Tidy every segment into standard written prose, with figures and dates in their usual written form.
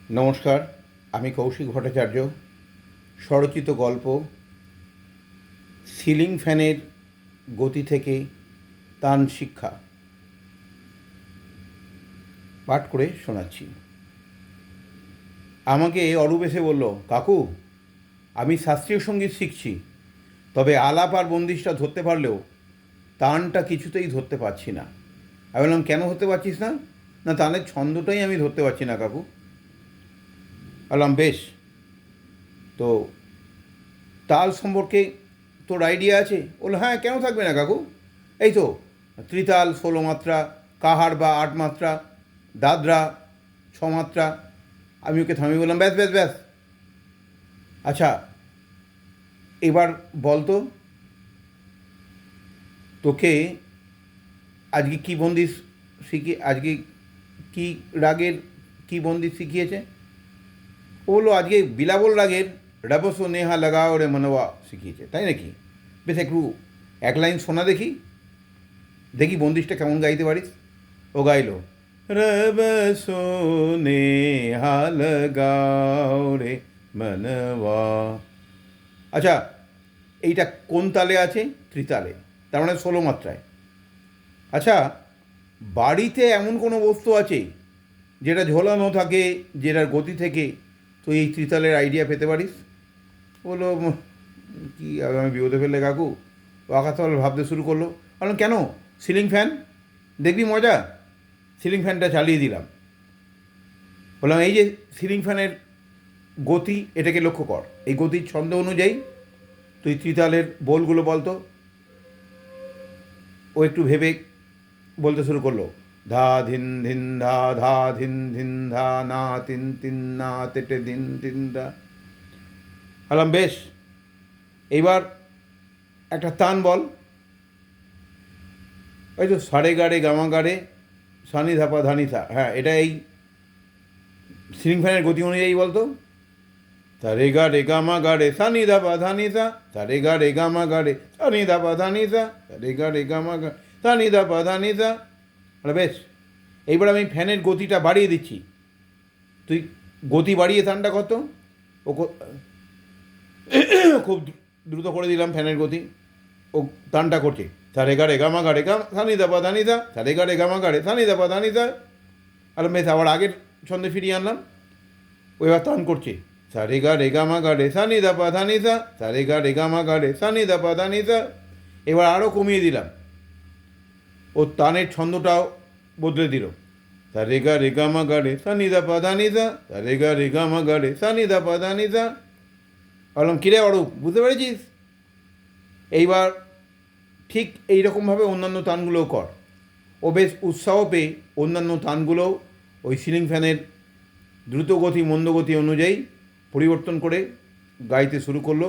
নমস্কার, আমি কৌশিক ভট্টাচার্য। স্বরচিত গল্প সিলিং ফ্যানের গতি থেকে তান শিক্ষা পাঠ করে শোনাচ্ছি। আমাকে অরূপ এসে বলল, কাকু আমি শাস্ত্রীয় সঙ্গীত শিখছি, তবে আলাপ আর বন্দিশটা ধরতে পারলেও তানটা কিছুতেই ধরতে পারছি না। আমি বললাম, কেন ধরতে পারছিস না? না, তানের ছন্দটাই আমি ধরতে পারছি না কাকু। বললাম, বেশ, তো তাল সম্পর্কে তোর আইডিয়া আছে? বললো, হ্যাঁ, কেন থাকবে না কাকু। এই তো ত্রিতাল 16 মাত্রা, কাহার বা 8 মাত্রা, দাদরা 6 মাত্রা। আমি ওকে থামিয়ে বললাম, ব্যাস ব্যাস ব্যাস। আচ্ছা, এবার বলতো তোকে আজকে কী বন্দিশ আজকে কী রাগের কী বন্দিশ শিখিয়েছে? ও বললো, আজকে বিলাবল রাগের রবসো নেহা লাগাও রে মনোয়া শিখিয়েছে। তাই নাকি? বেশ, একটু এক লাইন শোনা দেখি, দেখি বন্দিশটা কেমন গাইতে পারিস। ও গাইলো, রবসো নেহা লাগাও রে মনোয়া। আচ্ছা, এইটা কোন তালে আছে? ত্রিতালে, তার মানে 16 মাত্রায়। আচ্ছা, বাড়িতে এমন কোনো বস্তু আছে যেটা ঝোলানো থাকে, যেটার গতি থেকে তুই এই ত্রিতালের আইডিয়া পেতে পারিস? বললো, কি আমি বিপদে ফেললে কাকু? ও আকাশতাল ভাবতে শুরু করলো। বললাম, কেন? সিলিং ফ্যান, দেখবি মজা। সিলিং ফ্যানটা চালিয়ে দিলাম। বললাম, এই যে সিলিং ফ্যানের গতি, এটাকে লক্ষ্য কর। এই গতির ছন্দ অনুযায়ী তুই ত্রিতালের বোলগুলো বলতো। ও একটু ভেবে বলতে শুরু করলো, ধা ধিন ধিন ধা, ধা ধিন ধিন ধা, না তিন তিন না তেটে দিন তিন ধা। বললাম, বেশ, এইবার একটা তান বল। ওই তো সারে গাড়ে গামা গাড়ে সানি ধাপা ধানি থা। হ্যাঁ, এটা এই সিলিং ফ্যানের গতি অনুযায়ী বলতো। তারে গা রে গামা গাড়ে সানি ধাপা ধানি থা, তারে গা রে গামা গাড়ে সানি ধাপা ধানি থা, তারে গা রে গামা গা সানি ধাপা ধানি থা। বেশ, এইবার আমি ফ্যানের গতিটা বাড়িয়ে দিচ্ছি, তুই গতি বাড়িয়ে তানটা কত। ও খুব দ্রুত করে দিলাম ফ্যানের গতি। ও তানটা করছে, সারে গাড়ে গামা গাড়ে গাম সানি দাপা ধানি দা, সারে গাড়ে গামা গাড়ে সানি দাপা ধানি দা। আর বেশ, আবার আগের ছন্দে ফিরিয়ে আনলাম। ও এবার তান করছে, সারে গা রে গামা গাড়ে সানি দাপা ধানি দা, সারে গা রে গামা গাড়ে সানি দাপা ধানি দা। এবার আরও কমিয়ে দিলাম। ও তানের ছন্দটাও বদলে দিল, সারে গা রে গামা গাড়ে সানি দাপা ধানি দা, সারে গা রে গামা গাড়ে সানি দাপা ধানি দা। বললাম, কিরে অরূপ, বুঝতে পেরেছিস? এইবার ঠিক এই রকমভাবে অন্যান্য তানগুলোও কর। ও বেশ উৎসাহ পেয়ে অন্যান্য তানগুলোও ওই সিলিং ফ্যানের দ্রুতগতি মন্দগতি অনুযায়ী পরিবর্তন করে গাইতে শুরু করলো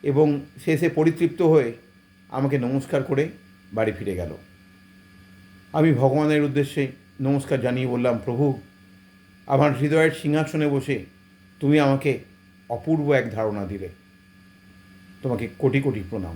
এবং শেষে পরিতৃপ্ত হয়ে আমাকে নমস্কার করে বাড়ি ফিরে গেল। আমি ভগবানের উদ্দেশ্যে নমস্কার জানিয়ে বললাম, প্রভু, আমার হৃদয়ের সিংহাসনে বসে তুমি আমাকে অপূর্ব এক ধারণা দিলে। তোমাকে কোটি কোটি প্রণাম।